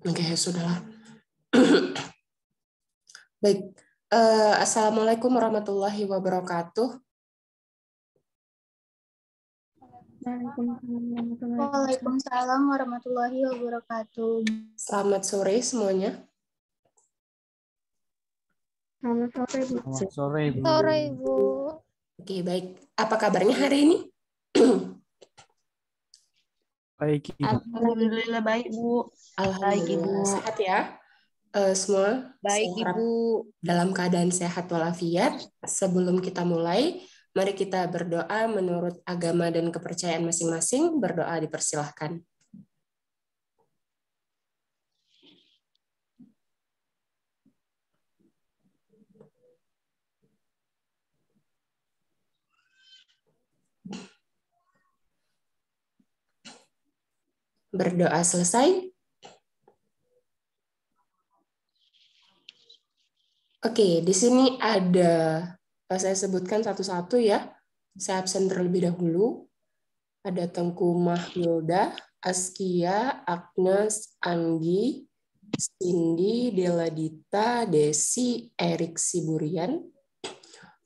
Oke, sudahlah. Baik. Assalamualaikum warahmatullahi wabarakatuh. Waalaikumsalam warahmatullahi wabarakatuh. Selamat sore semuanya. Selamat sore, Bu. Selamat sore, Bu. Sore, Ibu. Oke, baik. Apa kabarnya hari ini? Baik, Ibu. Alhamdulillah baik, Bu. Baik, Ibu. Alhamdulillah. Sehat ya? Semua Baik, saya harap Ibu. dalam keadaan sehat walafiat. Sebelum kita mulai, mari kita berdoa menurut agama dan kepercayaan masing-masing. Berdoa dipersilahkan. Berdoa selesai. Oke, di sini ada, saya sebutkan satu-satu ya. Saya absen terlebih dahulu. Ada Tengku Mahyilda, Askia, Agnes, Anggi, Cindy, Deladita, Desi, Erik Siburian,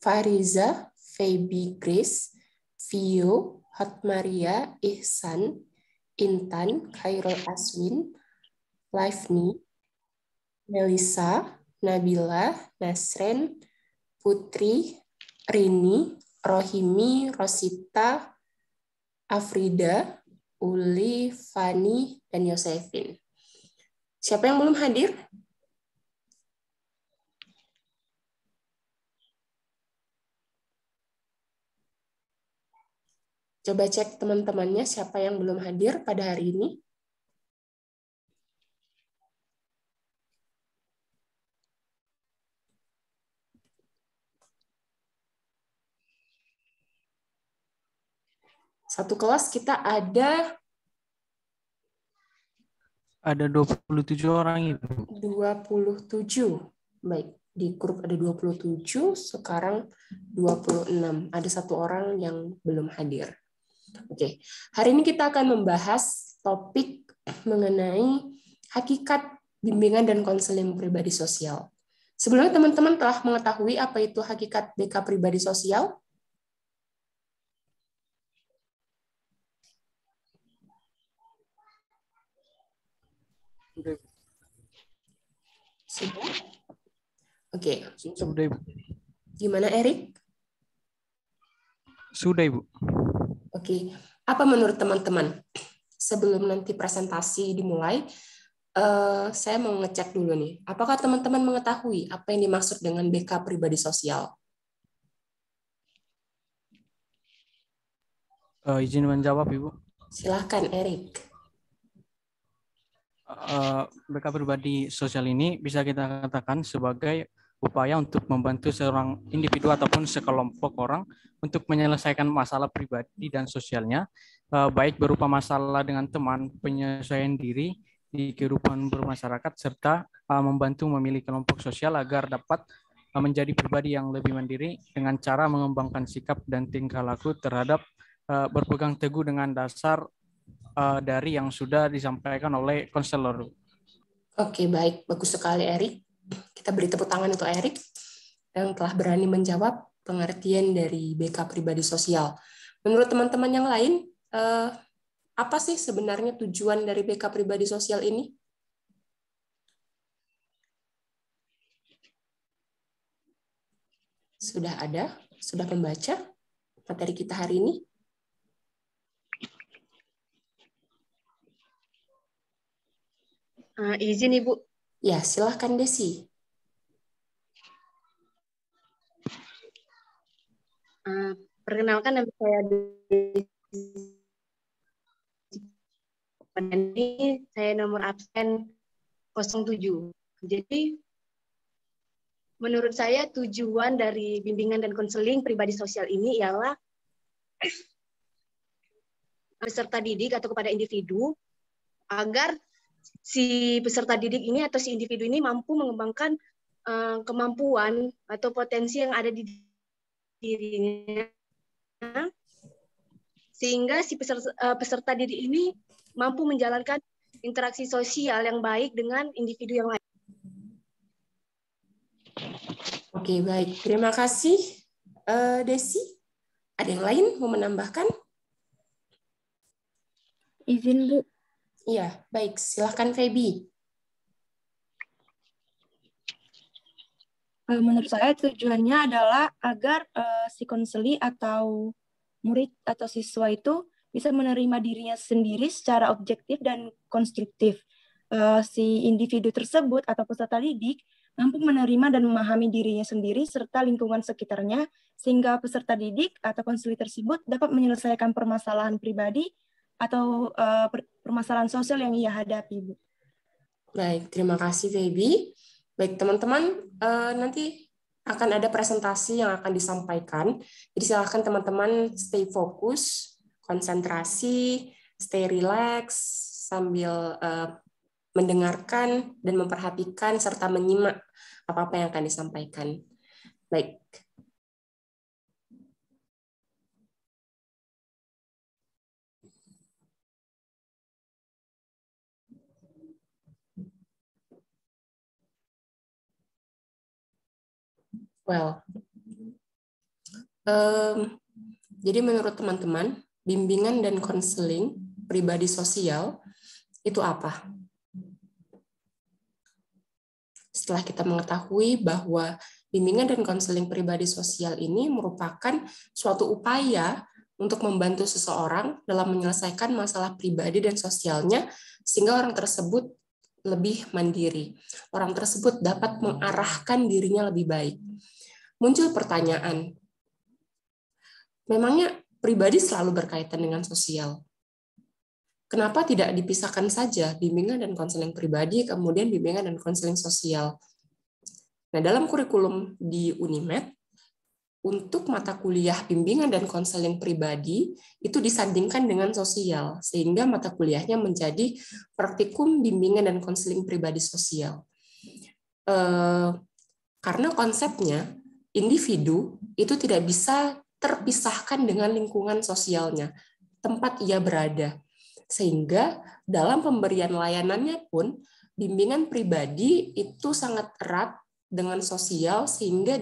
Fariza, Feby Grace, Vio, Hotmaria, Ihsan, Intan, Khairul Aswin, Livni, Melissa, Nabila, Nasren, Putri, Rini, Rohimi, Rosita, Afrida, Uli, Fani, dan Yosefin. Siapa yang belum hadir? Coba cek teman-temannya siapa yang belum hadir pada hari ini. Satu kelas kita ada 27 orang, Ibu. 27. Baik, di grup ada 27, sekarang 26. Ada satu orang yang belum hadir. Oke, hari ini kita akan membahas topik mengenai hakikat bimbingan dan konseling pribadi sosial. Sebelumnya teman-teman telah mengetahui apa itu hakikat BK pribadi sosial? Sudah? Oke. Sudah, Ibu. Gimana, Erik? Sudah, Ibu. Oke. Apa menurut teman-teman? Sebelum nanti presentasi dimulai, saya mau ngecek dulu nih. Apakah teman-teman mengetahui apa yang dimaksud dengan BK pribadi sosial? Izin menjawab, Ibu. Silahkan, Erik. BK pribadi sosial ini bisa kita katakan sebagai upaya untuk membantu seorang individu ataupun sekelompok orang untuk menyelesaikan masalah pribadi dan sosialnya, baik berupa masalah dengan teman, penyesuaian diri di kehidupan bermasyarakat, serta membantu memilih kelompok sosial agar dapat menjadi pribadi yang lebih mandiri dengan cara mengembangkan sikap dan tingkah laku terhadap berpegang teguh dengan dasar dari yang sudah disampaikan oleh konselor. Oke, baik. Bagus sekali, Erik. Kita beri tepuk tangan untuk Erik yang telah berani menjawab pengertian dari BK pribadi sosial. Menurut teman-teman yang lain, apa sih sebenarnya tujuan dari BK pribadi sosial ini? Sudah ada? Sudah membaca materi kita hari ini? Izin, Ibu. Ya, silahkan Desi. Perkenalkan, nama saya Desi. Ini saya nomor absen 07. Jadi, menurut saya tujuan dari bimbingan dan konseling pribadi sosial ini ialah peserta didik atau kepada individu agar si peserta didik ini atau si individu ini mampu mengembangkan kemampuan atau potensi yang ada di dirinya, sehingga si peserta didik ini mampu menjalankan interaksi sosial yang baik dengan individu yang lain. Oke, baik. Terima kasih, Desi. Ada yang lain mau menambahkan? Izin, Bu. Iya, baik. Silahkan, Feby. Menurut saya tujuannya adalah agar si konseli atau murid atau siswa itu bisa menerima dirinya sendiri secara objektif dan konstruktif. Si individu tersebut atau peserta didik mampu menerima dan memahami dirinya sendiri serta lingkungan sekitarnya, sehingga peserta didik atau konseli tersebut dapat menyelesaikan permasalahan pribadi atau permasalahan sosial yang ia hadapi, Bu. Baik, terima kasih, Feby. Baik, teman-teman, nanti akan ada presentasi yang akan disampaikan. Jadi silakan teman-teman stay fokus, konsentrasi, stay relax, sambil mendengarkan dan memperhatikan serta menyimak apa-apa yang akan disampaikan. Baik. Well, jadi menurut teman-teman, bimbingan dan konseling pribadi sosial itu apa? Setelah kita mengetahui bahwa bimbingan dan konseling pribadi sosial ini merupakan suatu upaya untuk membantu seseorang dalam menyelesaikan masalah pribadi dan sosialnya, sehingga orang tersebut lebih mandiri. Orang tersebut dapat mengarahkan dirinya lebih baik. Muncul pertanyaan, memangnya pribadi selalu berkaitan dengan sosial? Kenapa tidak dipisahkan saja bimbingan dan konseling pribadi, kemudian bimbingan dan konseling sosial? Nah, dalam kurikulum di Unimed, untuk mata kuliah bimbingan dan konseling pribadi, itu disandingkan dengan sosial, sehingga mata kuliahnya menjadi praktikum bimbingan dan konseling pribadi sosial. Karena konsepnya, individu itu tidak bisa terpisahkan dengan lingkungan sosialnya, tempat ia berada. Sehingga dalam pemberian layanannya pun, bimbingan pribadi itu sangat erat dengan sosial, sehingga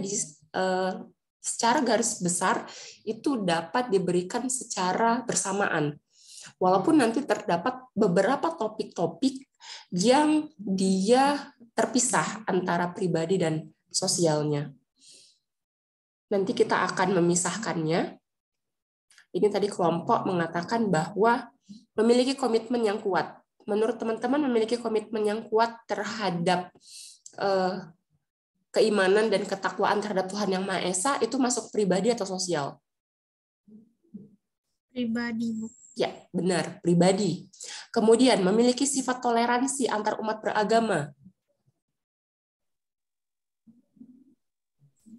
secara garis besar itu dapat diberikan secara bersamaan. Walaupun nanti terdapat beberapa topik-topik yang dia terpisah antara pribadi dan sosialnya. Nanti kita akan memisahkannya. Ini tadi kelompok mengatakan bahwa memiliki komitmen yang kuat. Menurut teman-teman, memiliki komitmen yang kuat terhadap keimanan dan ketakwaan terhadap Tuhan Yang Maha Esa itu masuk pribadi atau sosial? Pribadi, Bu. Ya, benar, pribadi. Kemudian memiliki sifat toleransi antar umat beragama.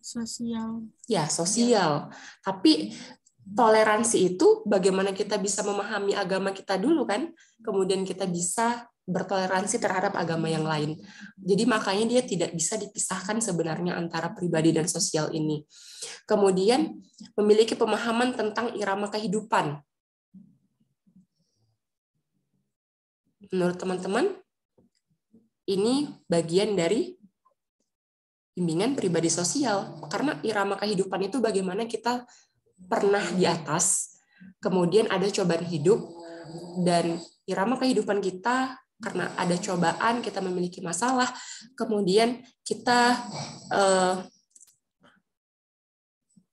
Sosial. Ya, sosial. Tapi toleransi itu bagaimana kita bisa memahami agama kita dulu kan, kemudian kita bisa bertoleransi terhadap agama yang lain. Jadi makanya dia tidak bisa dipisahkan sebenarnya antara pribadi dan sosial ini. Kemudian memiliki pemahaman tentang irama kehidupan. Menurut teman-teman, ini bagian dari bimbingan pribadi sosial, karena irama kehidupan itu bagaimana kita pernah di atas, kemudian ada cobaan hidup, dan irama kehidupan kita karena ada cobaan, kita memiliki masalah, kemudian kita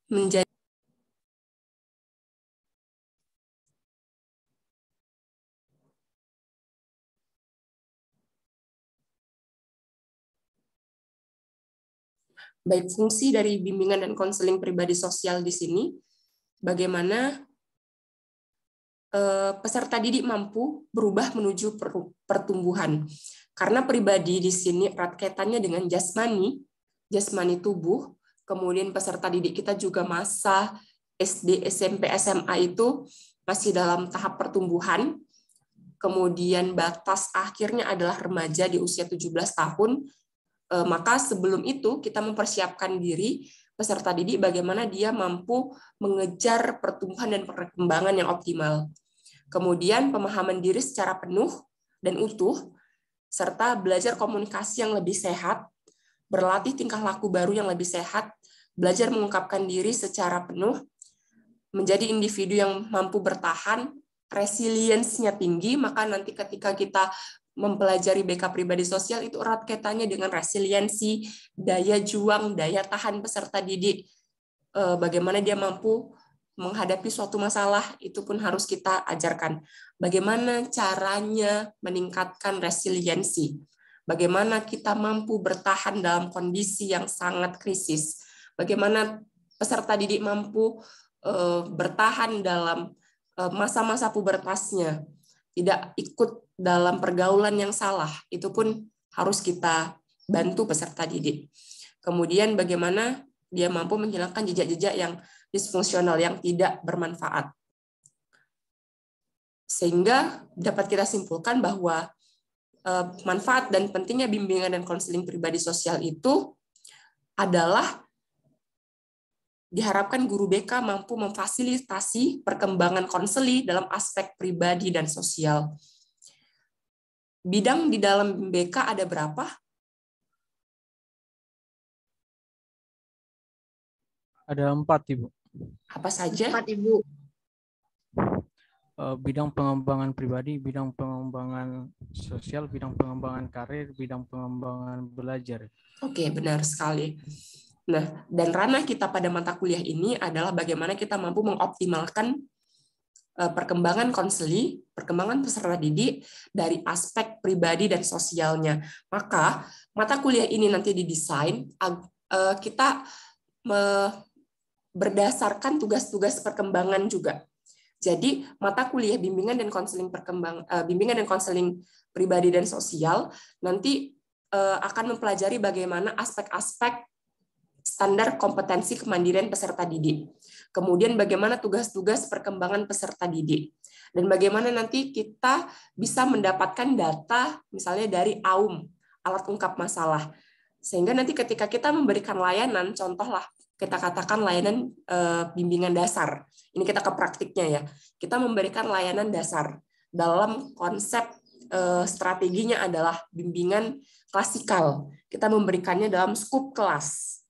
menjadi baik fungsi dari bimbingan dan konseling pribadi sosial di sini, bagaimana peserta didik mampu berubah menuju pertumbuhan. Karena pribadi di sini erat kaitannya dengan jasmani tubuh, kemudian peserta didik kita juga masa SD, SMP, SMA itu masih dalam tahap pertumbuhan, kemudian batas akhirnya adalah remaja di usia 17 tahun, maka sebelum itu kita mempersiapkan diri peserta didik bagaimana dia mampu mengejar pertumbuhan dan perkembangan yang optimal. Kemudian pemahaman diri secara penuh, dan utuh, serta belajar komunikasi yang lebih sehat, berlatih tingkah laku baru yang lebih sehat, belajar mengungkapkan diri secara penuh, menjadi individu yang mampu bertahan, resiliensinya tinggi, maka nanti ketika kita mempelajari BK pribadi sosial itu erat kaitannya dengan resiliensi, daya juang, daya tahan peserta didik, bagaimana dia mampu menghadapi suatu masalah, itu pun harus kita ajarkan. Bagaimana caranya meningkatkan resiliensi, bagaimana kita mampu bertahan dalam kondisi yang sangat krisis, bagaimana peserta didik mampu bertahan dalam masa-masa pubertasnya, tidak ikut dalam pergaulan yang salah, itu pun harus kita bantu peserta didik. Kemudian bagaimana dia mampu menghilangkan jejak-jejak yang disfungsional, yang tidak bermanfaat. Sehingga dapat kita simpulkan bahwa manfaat dan pentingnya bimbingan dan konseling pribadi sosial itu adalah diharapkan guru BK mampu memfasilitasi perkembangan konseli dalam aspek pribadi dan sosial. Bidang di dalam BK ada berapa? Ada 4, Ibu. Apa saja? 4, Ibu. Bidang pengembangan pribadi, bidang pengembangan sosial, bidang pengembangan karir, bidang pengembangan belajar. Oke, benar sekali. Nah, dan ranah kita pada mata kuliah ini adalah bagaimana kita mampu mengoptimalkan perkembangan konseli, perkembangan peserta didik dari aspek pribadi dan sosialnya. Maka, mata kuliah ini nanti didesain, kita berdasarkan tugas-tugas perkembangan juga. Jadi mata kuliah bimbingan dan konseling pribadi dan sosial nanti akan mempelajari bagaimana aspek-aspek standar kompetensi kemandirian peserta didik. Kemudian bagaimana tugas-tugas perkembangan peserta didik. Dan bagaimana nanti kita bisa mendapatkan data misalnya dari AUM, alat ungkap masalah. Sehingga nanti ketika kita memberikan layanan, contohlah kita katakan layanan bimbingan dasar. Ini kita ke praktiknya ya. Kita memberikan layanan dasar. Dalam konsep strateginya adalah bimbingan klasikal. Kita memberikannya dalam skup kelas.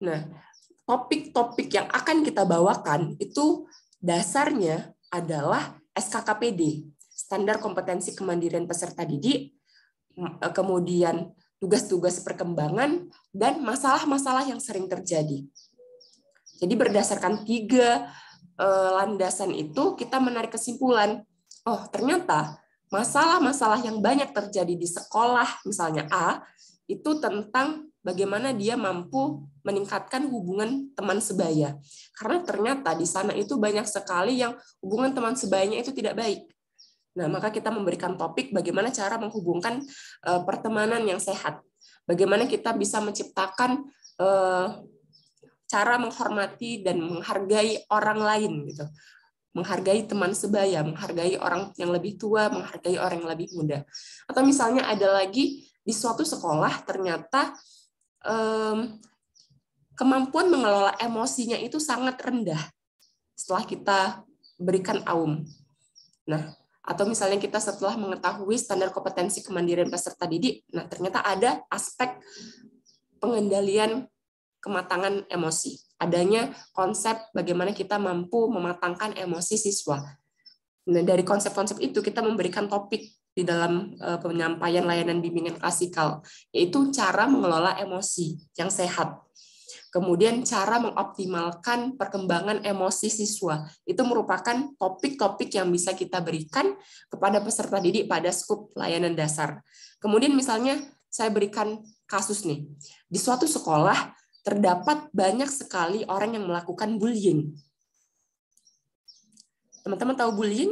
Nah, topik-topik yang akan kita bawakan itu dasarnya adalah SKKPD, Standar Kompetensi Kemandirian Peserta Didik, kemudian tugas-tugas perkembangan, dan masalah-masalah yang sering terjadi. Jadi berdasarkan 3 landasan itu, kita menarik kesimpulan, oh ternyata masalah-masalah yang banyak terjadi di sekolah, misalnya A, itu tentang bagaimana dia mampu meningkatkan hubungan teman sebaya. Karena ternyata di sana itu banyak sekali yang hubungan teman sebayanya itu tidak baik. Nah, maka kita memberikan topik bagaimana cara menghubungkan pertemanan yang sehat. Bagaimana kita bisa menciptakan cara menghormati dan menghargai orang lain gitu. Menghargai teman sebaya, menghargai orang yang lebih tua, menghargai orang yang lebih muda. Atau misalnya ada lagi di suatu sekolah ternyata kemampuan mengelola emosinya itu sangat rendah setelah kita berikan AUM. Nah, atau misalnya kita setelah mengetahui standar kompetensi kemandirian peserta didik, nah ternyata ada aspek pengendalian kematangan emosi. Adanya konsep bagaimana kita mampu mematangkan emosi siswa. Nah, dari konsep-konsep itu kita memberikan topik di dalam penyampaian layanan bimbingan klasikal, yaitu cara mengelola emosi yang sehat. Kemudian cara mengoptimalkan perkembangan emosi siswa. Itu merupakan topik-topik yang bisa kita berikan kepada peserta didik pada skup layanan dasar. Kemudian misalnya saya berikan kasus nih. Di suatu sekolah terdapat banyak sekali orang yang melakukan bullying. Teman-teman tahu bullying?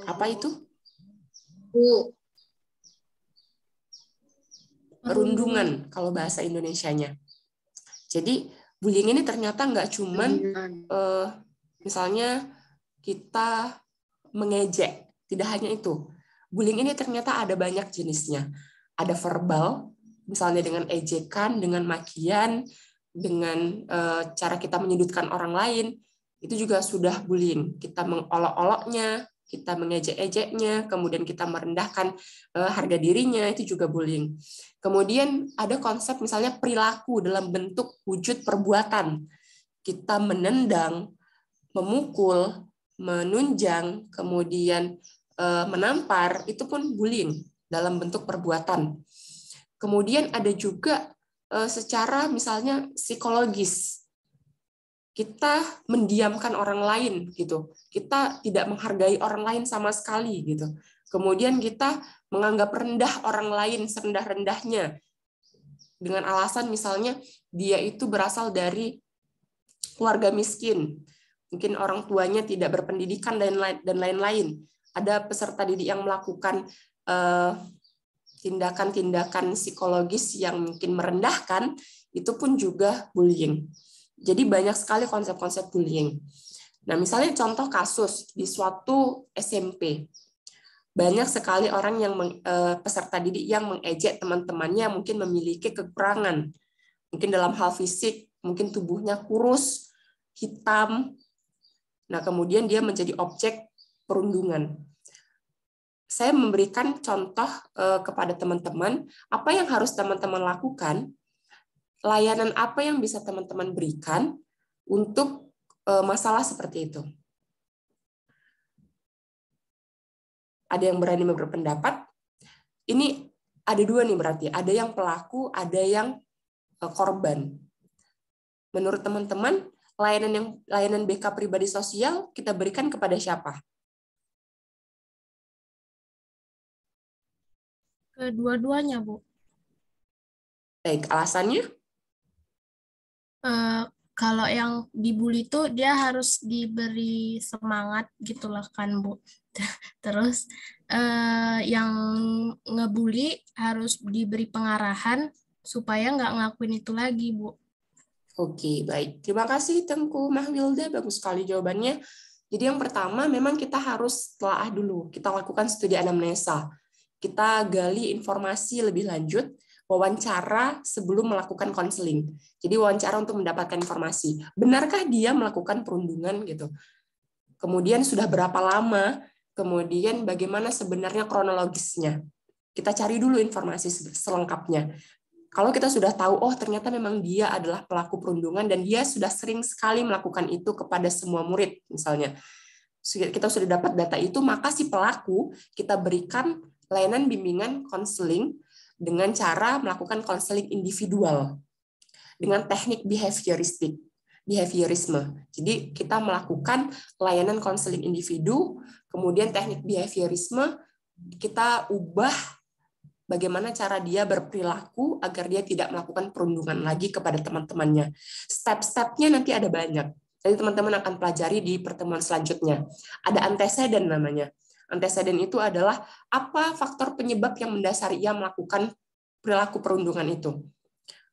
Apa itu? Perundungan kalau bahasa Indonesianya. Jadi bullying ini ternyata nggak cuman misalnya kita mengejek, tidak hanya itu. Bullying ini ternyata ada banyak jenisnya. Ada verbal, misalnya dengan ejekan, dengan makian, dengan cara kita menyudutkan orang lain, itu juga sudah bullying. Kita mengolok-oloknya, kita mengejek-ejeknya, kemudian kita merendahkan harga dirinya, itu juga bullying. Kemudian ada konsep misalnya perilaku dalam bentuk wujud perbuatan. Kita menendang, memukul, menunjang, kemudian menampar, itu pun bullying dalam bentuk perbuatan. Kemudian ada juga secara misalnya psikologis. Kita mendiamkan orang lain gitu. Kita tidak menghargai orang lain sama sekali gitu. Kemudian kita menganggap rendah orang lain serendah-rendahnya dengan alasan misalnya dia itu berasal dari keluarga miskin. Mungkin orang tuanya tidak berpendidikan dan lain-lain. Ada peserta didik yang melakukan tindakan-tindakan psikologis yang mungkin merendahkan, itu pun juga bullying. Jadi banyak sekali konsep-konsep bullying. Nah, misalnya contoh kasus di suatu SMP. Banyak sekali orang yang peserta didik yang mengejek teman-temannya mungkin memiliki kekurangan. Mungkin dalam hal fisik, mungkin tubuhnya kurus, hitam. Nah, kemudian dia menjadi objek perundungan. Saya memberikan contoh kepada teman-teman, apa yang harus teman-teman lakukan, layanan apa yang bisa teman-teman berikan untuk masalah seperti itu. Ada yang berani berpendapat. Ini ada dua nih berarti, ada yang pelaku, ada yang korban. Menurut teman-teman, layanan BK pribadi sosial kita berikan kepada siapa? Kedua-duanya, Bu. Baik, alasannya? Kalau yang dibully itu dia harus diberi semangat gitulah kan, Bu. Terus yang ngebully harus diberi pengarahan supaya nggak ngelakuin itu lagi, Bu. Oke, baik. Terima kasih Tengku Mahwilda, bagus sekali jawabannya. Jadi yang pertama memang kita harus telaah dulu, kita lakukan studi anamnesa. Kita gali informasi lebih lanjut, wawancara sebelum melakukan konseling. Jadi wawancara untuk mendapatkan informasi. Benarkah dia melakukan perundungan gitu? Kemudian sudah berapa lama? Kemudian bagaimana sebenarnya kronologisnya? Kita cari dulu informasi selengkapnya. Kalau kita sudah tahu, oh ternyata memang dia adalah pelaku perundungan dan dia sudah sering sekali melakukan itu kepada semua murid, misalnya. Kita sudah dapat data itu, maka si pelaku kita berikan layanan bimbingan konseling dengan cara melakukan konseling individual dengan teknik behaviorisme. Jadi kita melakukan layanan konseling individu, kemudian teknik behaviorisme kita ubah bagaimana cara dia berperilaku agar dia tidak melakukan perundungan lagi kepada teman-temannya. Step-stepnya nanti ada banyak. Jadi teman-teman akan pelajari di pertemuan selanjutnya. Ada antecedent namanya. Antecedent itu adalah apa faktor penyebab yang mendasari ia melakukan perilaku perundungan itu.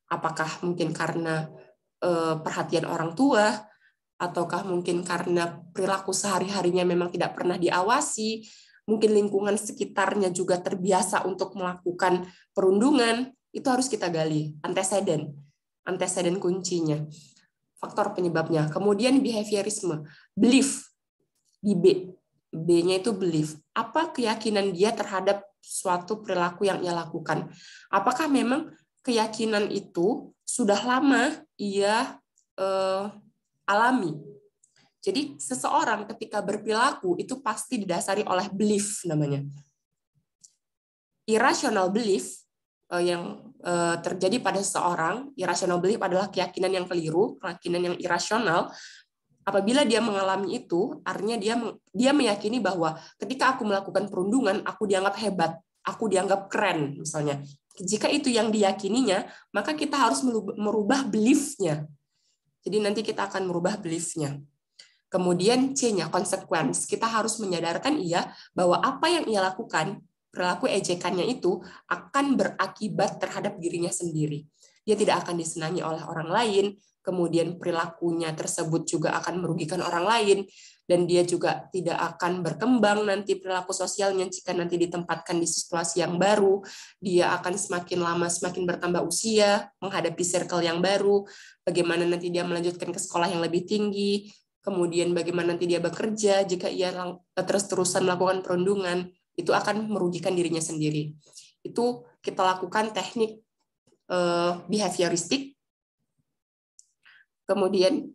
Apakah mungkin karena perhatian orang tua, ataukah mungkin karena perilaku sehari-harinya memang tidak pernah diawasi, mungkin lingkungan sekitarnya juga terbiasa untuk melakukan perundungan, itu harus kita gali. Antecedent kuncinya. Faktor penyebabnya. Kemudian behaviorisme, belief, di B-nya itu belief. Apa keyakinan dia terhadap suatu perilaku yang ia lakukan? Apakah memang keyakinan itu sudah lama ia alami? Jadi seseorang ketika berperilaku itu pasti didasari oleh belief namanya. Irrational belief yang terjadi pada seseorang, irrational belief adalah keyakinan yang keliru, keyakinan yang irasional. Apabila dia mengalami itu, artinya dia meyakini bahwa ketika aku melakukan perundungan, aku dianggap hebat, aku dianggap keren misalnya. Jika itu yang diyakininya, maka kita harus merubah belief-nya. Jadi nanti kita akan merubah belief-nya. Kemudian C-nya, consequence. Kita harus menyadarkan ia bahwa apa yang ia lakukan, perilaku ejekannya itu akan berakibat terhadap dirinya sendiri. Dia tidak akan disenangi oleh orang lain, kemudian perilakunya tersebut juga akan merugikan orang lain, dan dia juga tidak akan berkembang nanti perilaku sosialnya jika nanti ditempatkan di situasi yang baru. Dia akan semakin lama semakin bertambah usia, menghadapi circle yang baru, bagaimana nanti dia melanjutkan ke sekolah yang lebih tinggi, kemudian bagaimana nanti dia bekerja jika ia terus-terusan melakukan perundungan, itu akan merugikan dirinya sendiri. Itu kita lakukan teknik behavioristik. Kemudian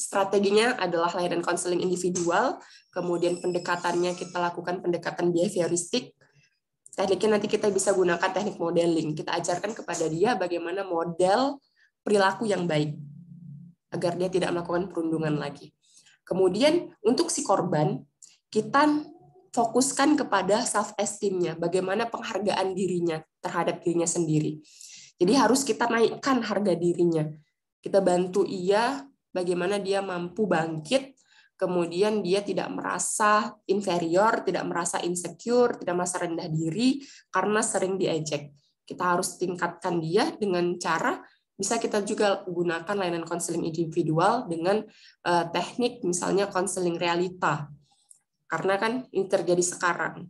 strateginya adalah layanan konseling individual, kemudian pendekatannya kita lakukan pendekatan behavioristik. Tekniknya nanti kita bisa gunakan teknik modeling. Kita ajarkan kepada dia bagaimana model perilaku yang baik agar dia tidak melakukan perundungan lagi. Kemudian untuk si korban, kita fokuskan kepada self-esteem-nya, bagaimana penghargaan dirinya terhadap dirinya sendiri. Jadi harus kita naikkan harga dirinya. Kita bantu ia bagaimana dia mampu bangkit, kemudian dia tidak merasa inferior, tidak merasa insecure, tidak merasa rendah diri karena sering diejek. Kita harus tingkatkan dia dengan cara, bisa kita juga gunakan layanan konseling individual dengan teknik misalnya konseling realita. Karena kan ini terjadi sekarang,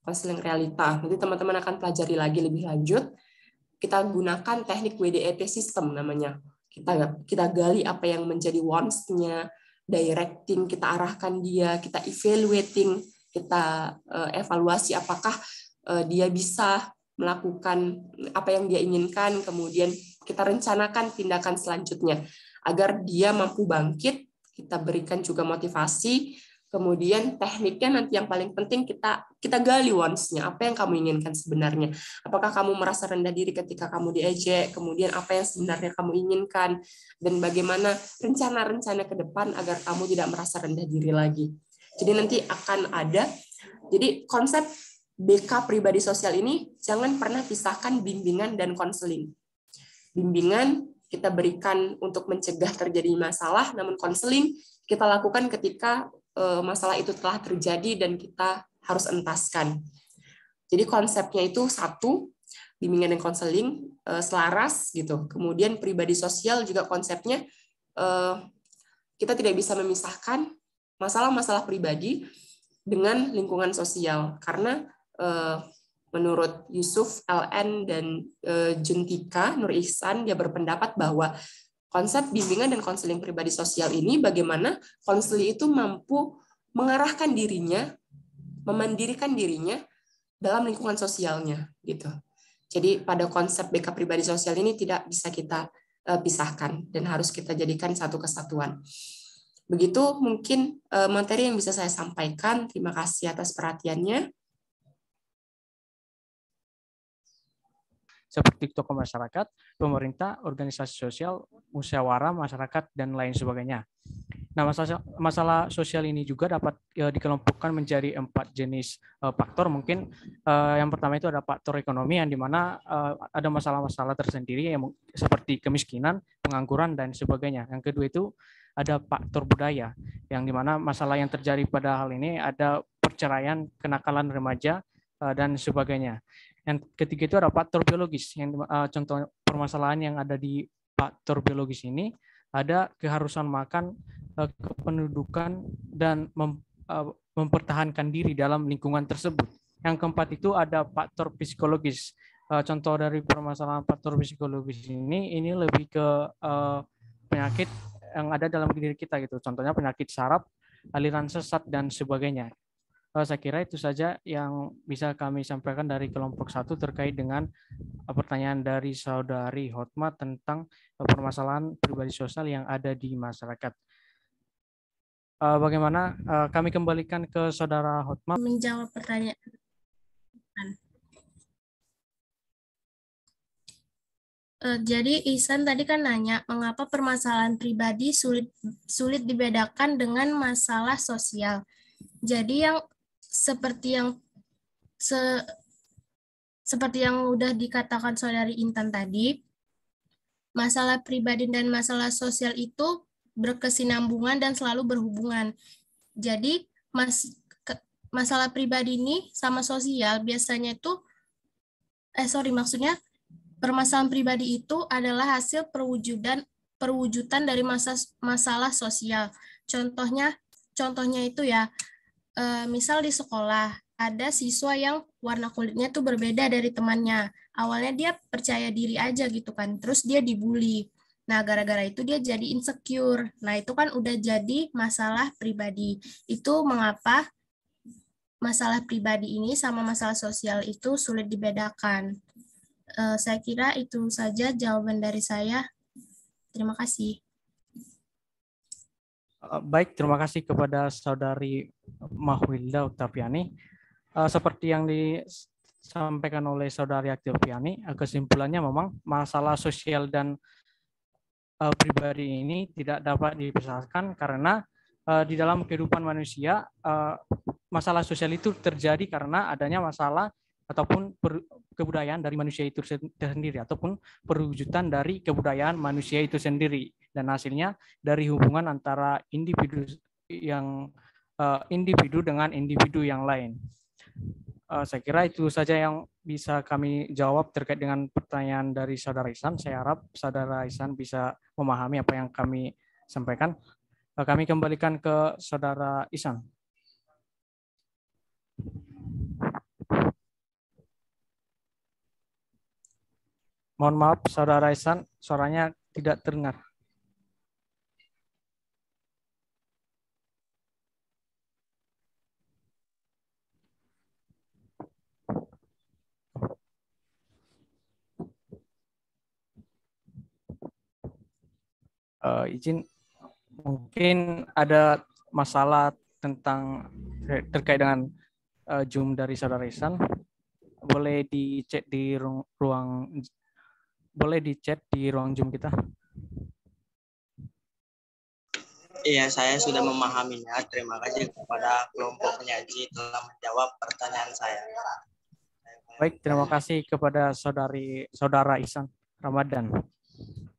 konseling realita. Nanti teman-teman akan pelajari lagi lebih lanjut. Kita gunakan teknik WDET system namanya. Kita gali apa yang menjadi wants-nya, directing, kita arahkan dia, kita evaluating, kita evaluasi apakah dia bisa melakukan apa yang dia inginkan, kemudian kita rencanakan tindakan selanjutnya agar dia mampu bangkit. Kita berikan juga motivasi. Kemudian tekniknya nanti yang paling penting kita gali wants-nya, apa yang kamu inginkan sebenarnya. Apakah kamu merasa rendah diri ketika kamu diejek, kemudian apa yang sebenarnya kamu inginkan, dan bagaimana rencana-rencana ke depan agar kamu tidak merasa rendah diri lagi. Jadi nanti akan ada, jadi konsep BK pribadi sosial ini jangan pernah pisahkan bimbingan dan konseling. Bimbingan kita berikan untuk mencegah terjadi masalah, namun konseling kita lakukan ketika masalah itu telah terjadi dan kita harus entaskan. Jadi konsepnya itu satu, bimbingan dan konseling selaras gitu. Kemudian pribadi sosial juga konsepnya kita tidak bisa memisahkan masalah-masalah pribadi dengan lingkungan sosial, karena menurut Yusuf, LN, dan Juntika Nur Ihsan, dia berpendapat bahwa konsep bimbingan dan konseling pribadi sosial ini bagaimana konseling itu mampu mengarahkan dirinya, memandirikan dirinya dalam lingkungan sosialnya gitu. Jadi pada konsep BK pribadi sosial ini tidak bisa kita pisahkan dan harus kita jadikan satu kesatuan. Begitu mungkin materi yang bisa saya sampaikan. Terima kasih atas perhatiannya. Seperti tokoh masyarakat, pemerintah, organisasi sosial, musyawarah masyarakat, dan lain sebagainya. Nah, masalah sosial ini juga dapat dikelompokkan menjadi 4 jenis faktor. Mungkin yang pertama itu ada faktor ekonomi, yang dimana ada masalah-masalah tersendiri yang seperti kemiskinan, pengangguran, dan sebagainya. Yang kedua itu ada faktor budaya, yang dimana masalah yang terjadi pada hal ini ada perceraian, kenakalan remaja, dan sebagainya. Yang ketiga itu ada faktor biologis, yang contoh permasalahan yang ada di faktor biologis ini ada keharusan makan, kependudukan, dan mempertahankan diri dalam lingkungan tersebut. Yang keempat itu ada faktor psikologis. Contoh dari permasalahan faktor psikologis ini lebih ke penyakit yang ada dalam diri kita gitu. Contohnya penyakit saraf, aliran sesat, dan sebagainya. Saya kira itu saja yang bisa kami sampaikan dari kelompok 1 terkait dengan pertanyaan dari Saudari Hotma tentang permasalahan pribadi sosial yang ada di masyarakat. Bagaimana kami kembalikan ke Saudara Hotma menjawab pertanyaan. Jadi Ihsan tadi kan nanya mengapa permasalahan pribadi sulit dibedakan dengan masalah sosial. Jadi yang seperti yang udah dikatakan Saudari Intan tadi, masalah pribadi dan masalah sosial itu berkesinambungan dan selalu berhubungan. Jadi masalah pribadi ini sama sosial biasanya itu permasalahan pribadi itu adalah hasil perwujudan dari masalah sosial. Contohnya itu ya, misal di sekolah ada siswa yang warna kulitnya tuh berbeda dari temannya. Awalnya dia percaya diri aja gitu kan, terus dia dibully. Nah, gara-gara itu dia jadi insecure. Nah, itu kan udah jadi masalah pribadi. Itu mengapa masalah pribadi ini sama masalah sosial itu sulit dibedakan. Saya kira itu saja jawaban dari saya. Terima kasih. Baik, terima kasih kepada Saudari Mahwilda Oktaviani. Seperti yang disampaikan oleh Saudari Oktaviani, kesimpulannya memang masalah sosial dan pribadi ini tidak dapat dipisahkan karena di dalam kehidupan manusia masalah sosial itu terjadi karena adanya masalah ataupun kebudayaan dari manusia itu sendiri ataupun perwujudan dari kebudayaan manusia itu sendiri dan hasilnya dari hubungan antara individu dengan individu yang lain. Saya kira itu saja yang bisa kami jawab terkait dengan pertanyaan dari Saudara Ihsan. Saya harap Saudara Ihsan bisa memahami apa yang kami sampaikan. Kami kembalikan ke Saudara Ihsan. Mohon maaf, Saudara Ihsan, suaranya tidak terdengar. Izin, mungkin ada masalah terkait dengan Zoom dari Saudara Ihsan. Boleh dicek di ruang Zoom kita. Iya, saya sudah memahaminya. Terima kasih kepada kelompok penyaji telah menjawab pertanyaan saya. Baik, terima kasih kepada Saudara Ihsan Ramadan.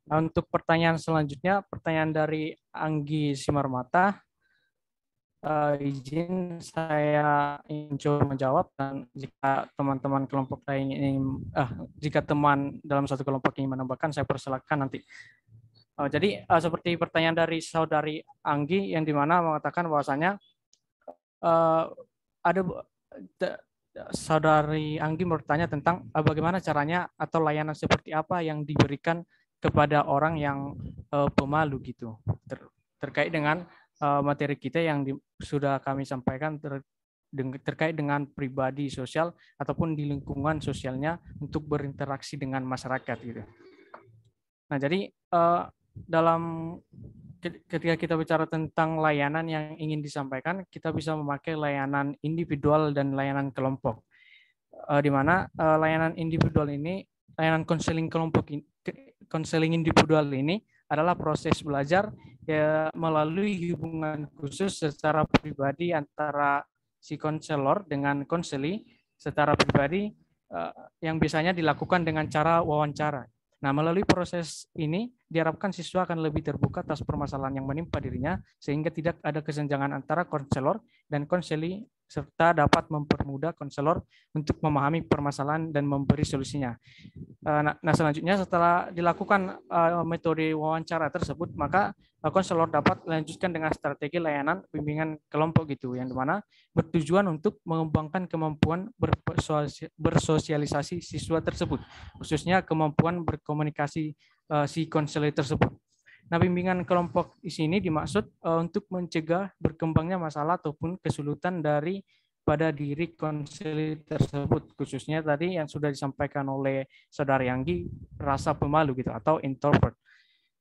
Untuk pertanyaan selanjutnya, pertanyaan dari Anggi Simarmata. Izin saya ingin coba menjawab, dan jika teman-teman kelompok lain jika teman dalam satu kelompok ingin menambahkan, saya persilakan nanti. Jadi seperti pertanyaan dari Saudari Anggi yang dimana mengatakan bahwasanya Saudari Anggi bertanya tentang bagaimana caranya atau layanan seperti apa yang diberikan kepada orang yang pemalu gitu, terkait dengan materi kita yang sudah kami sampaikan terkait dengan pribadi sosial ataupun di lingkungan sosialnya untuk berinteraksi dengan masyarakat gitu. Nah, jadi ketika kita bicara tentang layanan yang ingin disampaikan, kita bisa memakai layanan individual dan layanan kelompok. Di mana layanan individual ini, layanan konseling kelompok, konseling individual ini adalah proses belajar melalui hubungan khusus secara pribadi antara si konselor dengan konseli secara pribadi yang biasanya dilakukan dengan cara wawancara. Nah, melalui proses ini diharapkan siswa akan lebih terbuka atas permasalahan yang menimpa dirinya sehingga tidak ada kesenjangan antara konselor dan konseli serta dapat mempermudah konselor untuk memahami permasalahan dan memberi solusinya. Nah, selanjutnya setelah dilakukan metode wawancara tersebut, maka konselor dapat melanjutkan dengan strategi layanan bimbingan kelompok gitu, yang dimana bertujuan untuk mengembangkan kemampuan bersosialisasi siswa tersebut, khususnya kemampuan berkomunikasi si konselor tersebut. Nah, bimbingan kelompok di sini dimaksud untuk mencegah berkembangnya masalah ataupun kesulitan pada diri konselor tersebut, khususnya tadi yang sudah disampaikan oleh Saudari Anggi, rasa pemalu gitu atau introvert.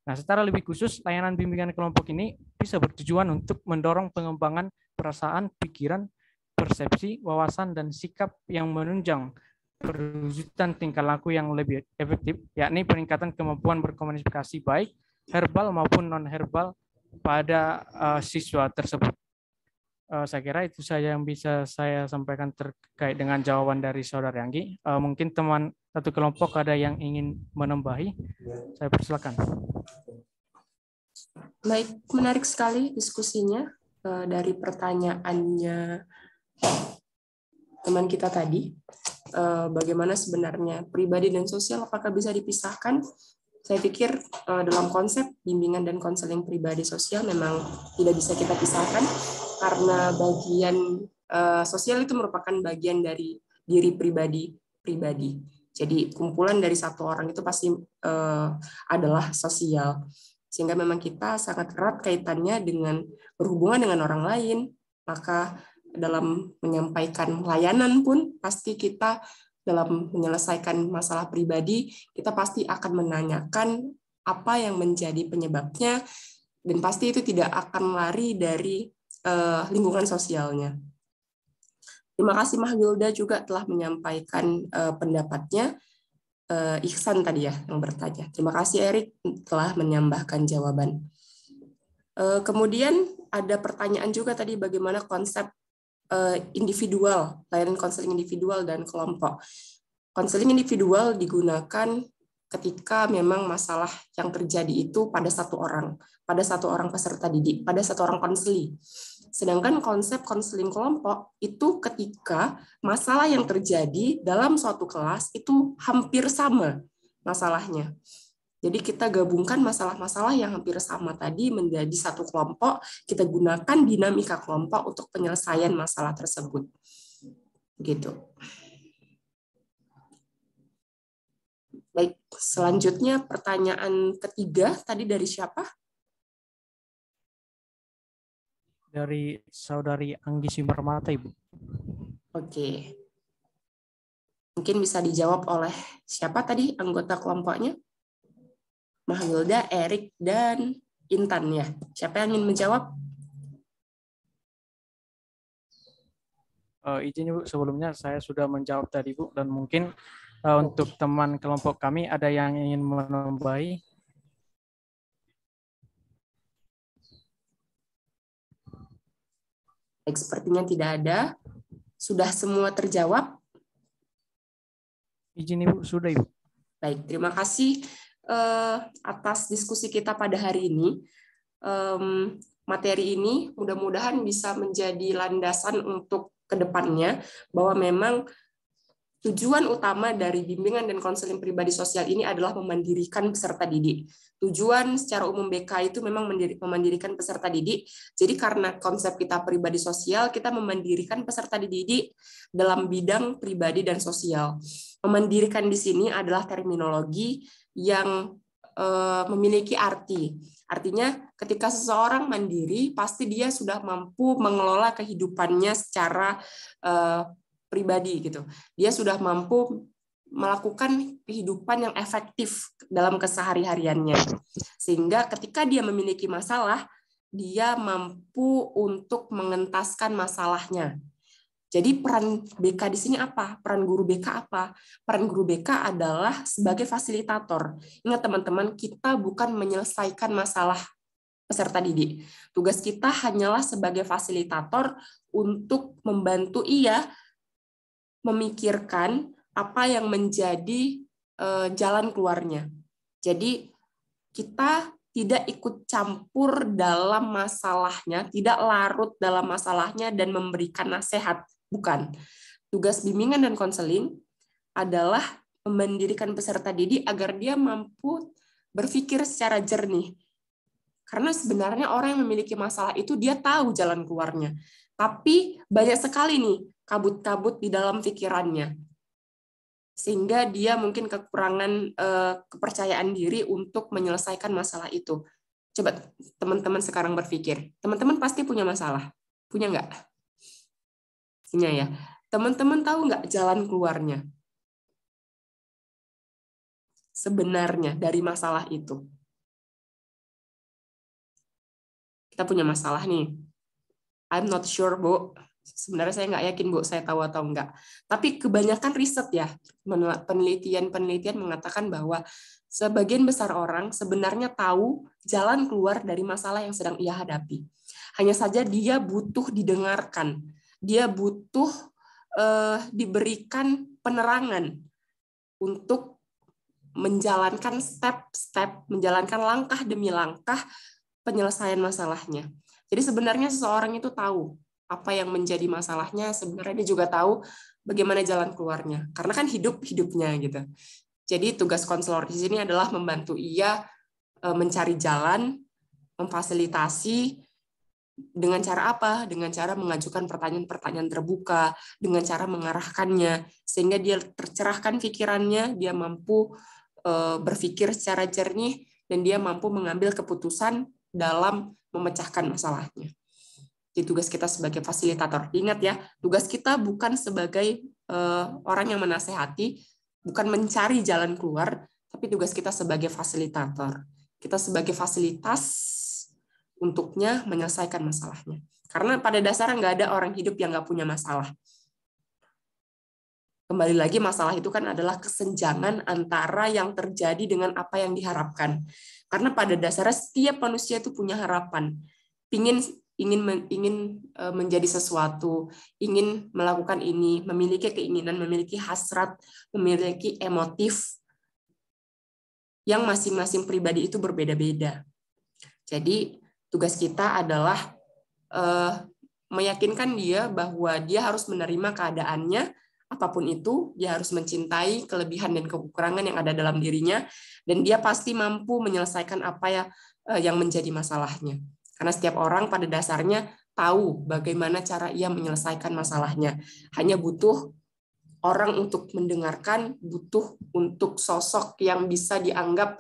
Nah, secara lebih khusus, layanan bimbingan kelompok ini bisa bertujuan untuk mendorong pengembangan perasaan, pikiran, persepsi, wawasan, dan sikap yang menunjang perwujudan tingkah laku yang lebih efektif, yakni peningkatan kemampuan berkomunikasi baik, verbal maupun non-verbal pada siswa tersebut. Saya kira itu saja yang bisa saya sampaikan terkait dengan jawaban dari Saudari Anggi. Mungkin teman satu kelompok ada yang ingin menambahi, saya persilakan. Baik, menarik sekali diskusinya dari pertanyaannya teman kita tadi. Bagaimana sebenarnya pribadi dan sosial apakah bisa dipisahkan? Saya pikir dalam konsep bimbingan dan konseling pribadi sosial memang tidak bisa kita pisahkan karena bagian sosial itu merupakan bagian dari diri pribadi. Jadi kumpulan dari satu orang itu pasti adalah sosial. Sehingga memang kita sangat erat kaitannya dengan berhubungan dengan orang lain. Maka dalam menyampaikan layanan pun pasti kita dalam menyelesaikan masalah pribadi, kita pasti akan menanyakan apa yang menjadi penyebabnya, dan pasti itu tidak akan lari dari lingkungan sosialnya. Terima kasih Mah Wilda juga telah menyampaikan pendapatnya. Ihsan tadi ya yang bertanya. Terima kasih Erik telah menambahkan jawaban. Kemudian ada pertanyaan juga tadi bagaimana konsep individual, layanan konseling individual dan kelompok. Konseling individual digunakan ketika memang masalah yang terjadi itu pada satu orang peserta didik, pada satu orang konseli. Sedangkan konsep konseling kelompok itu ketika masalah yang terjadi dalam suatu kelas itu hampir sama masalahnya. Jadi kita gabungkan masalah-masalah yang hampir sama tadi menjadi satu kelompok, kita gunakan dinamika kelompok untuk penyelesaian masalah tersebut. Gitu. Baik, selanjutnya pertanyaan ketiga tadi dari siapa? Dari Saudari Anggi Simarmata, Ibu. Oke. Mungkin bisa dijawab oleh siapa tadi anggota kelompoknya? Mahwilda, Erik, dan Intan ya. Siapa yang ingin menjawab? Izin Ibu, sebelumnya saya sudah menjawab tadi Bu, dan mungkin untuk teman kelompok kami ada yang ingin menambahi. Baik, sepertinya tidak ada. Sudah semua terjawab? Izin Ibu, sudah Ibu. Baik, terima kasih atas diskusi kita pada hari ini. Materi ini mudah-mudahan bisa menjadi landasan untuk kedepannya, bahwa memang tujuan utama dari bimbingan dan konseling pribadi sosial ini adalah memandirikan peserta didik. Tujuan secara umum BK itu memang memandirikan peserta didik. Jadi karena konsep kita pribadi sosial, kita memandirikan peserta didik dalam bidang pribadi dan sosial. Memandirikan di sini adalah terminologi yang memiliki arti. Artinya ketika seseorang mandiri, pasti dia sudah mampu mengelola kehidupannya secara pribadi gitu. Dia sudah mampu melakukan kehidupan yang efektif dalam kesehari-hariannya. Sehingga ketika dia memiliki masalah, dia mampu untuk mengentaskan masalahnya. Jadi peran BK di sini apa? Peran guru BK apa? Peran guru BK adalah sebagai fasilitator. Ingat teman-teman, kita bukan menyelesaikan masalah peserta didik. Tugas kita hanyalah sebagai fasilitator untuk membantu ia memikirkan apa yang menjadi jalan keluarnya. Jadi kita tidak ikut campur dalam masalahnya, tidak larut dalam masalahnya dan memberikan nasihat. Bukan. Tugas bimbingan dan konseling adalah mendirikan peserta didik agar dia mampu berpikir secara jernih. Karena sebenarnya orang yang memiliki masalah itu dia tahu jalan keluarnya. Tapi banyak sekali nih kabut-kabut di dalam pikirannya. Sehingga dia mungkin kekurangan kepercayaan diri untuk menyelesaikan masalah itu. Coba teman-teman sekarang berpikir. Teman-teman pasti punya masalah. Punya nggak? Punya ya. Teman-teman tahu nggak jalan keluarnya? Sebenarnya dari masalah itu. Kita punya masalah nih. I'm not sure, Bu. Sebenarnya saya nggak yakin, Bu, saya tahu atau enggak. Tapi kebanyakan riset ya, penelitian mengatakan bahwa sebagian besar orang sebenarnya tahu jalan keluar dari masalah yang sedang ia hadapi. Hanya saja dia butuh didengarkan. Dia butuh diberikan penerangan untuk menjalankan step-step, menjalankan langkah demi langkah penyelesaian masalahnya. Jadi sebenarnya seseorang itu tahu apa yang menjadi masalahnya, sebenarnya dia juga tahu bagaimana jalan keluarnya. Karena kan hidupnya gitu. Jadi tugas konselor di sini adalah membantu ia mencari jalan, memfasilitasi Dengan cara apa? Dengan cara mengajukan pertanyaan-pertanyaan terbuka, dengan cara mengarahkannya, sehingga dia tercerahkan pikirannya, dia mampu berpikir secara jernih, dan dia mampu mengambil keputusan dalam memecahkan masalahnya. Jadi tugas kita sebagai fasilitator. Ingat ya, tugas kita bukan sebagai orang yang menasehati, bukan mencari jalan keluar, tapi tugas kita sebagai fasilitator. Kita sebagai fasilitas untuknya menyelesaikan masalahnya. Karena pada dasarnya nggak ada orang hidup yang nggak punya masalah. Kembali lagi, masalah itu kan adalah kesenjangan antara yang terjadi dengan apa yang diharapkan. Karena pada dasarnya setiap manusia itu punya harapan, ingin menjadi sesuatu, ingin melakukan ini, memiliki keinginan, memiliki hasrat, memiliki emotif yang masing-masing pribadi itu berbeda-beda. Jadi tugas kita adalah meyakinkan dia bahwa dia harus menerima keadaannya, apapun itu, dia harus mencintai kelebihan dan kekurangan yang ada dalam dirinya, dan dia pasti mampu menyelesaikan apa yang menjadi masalahnya. Karena setiap orang pada dasarnya tahu bagaimana cara ia menyelesaikan masalahnya. Hanya butuh orang untuk mendengarkan, butuh untuk sosok yang bisa dianggap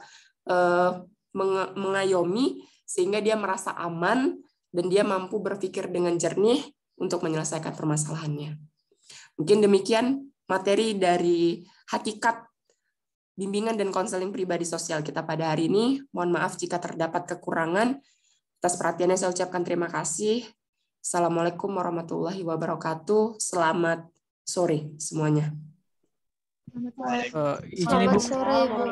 mengayomi, sehingga dia merasa aman, dan dia mampu berpikir dengan jernih untuk menyelesaikan permasalahannya. Mungkin demikian materi dari hakikat bimbingan dan konseling pribadi sosial kita pada hari ini. Mohon maaf jika terdapat kekurangan. Atas perhatiannya saya ucapkan terima kasih. Assalamualaikum warahmatullahi wabarakatuh. Selamat sore semuanya. Izin Ibu. Selamat sore, Bu.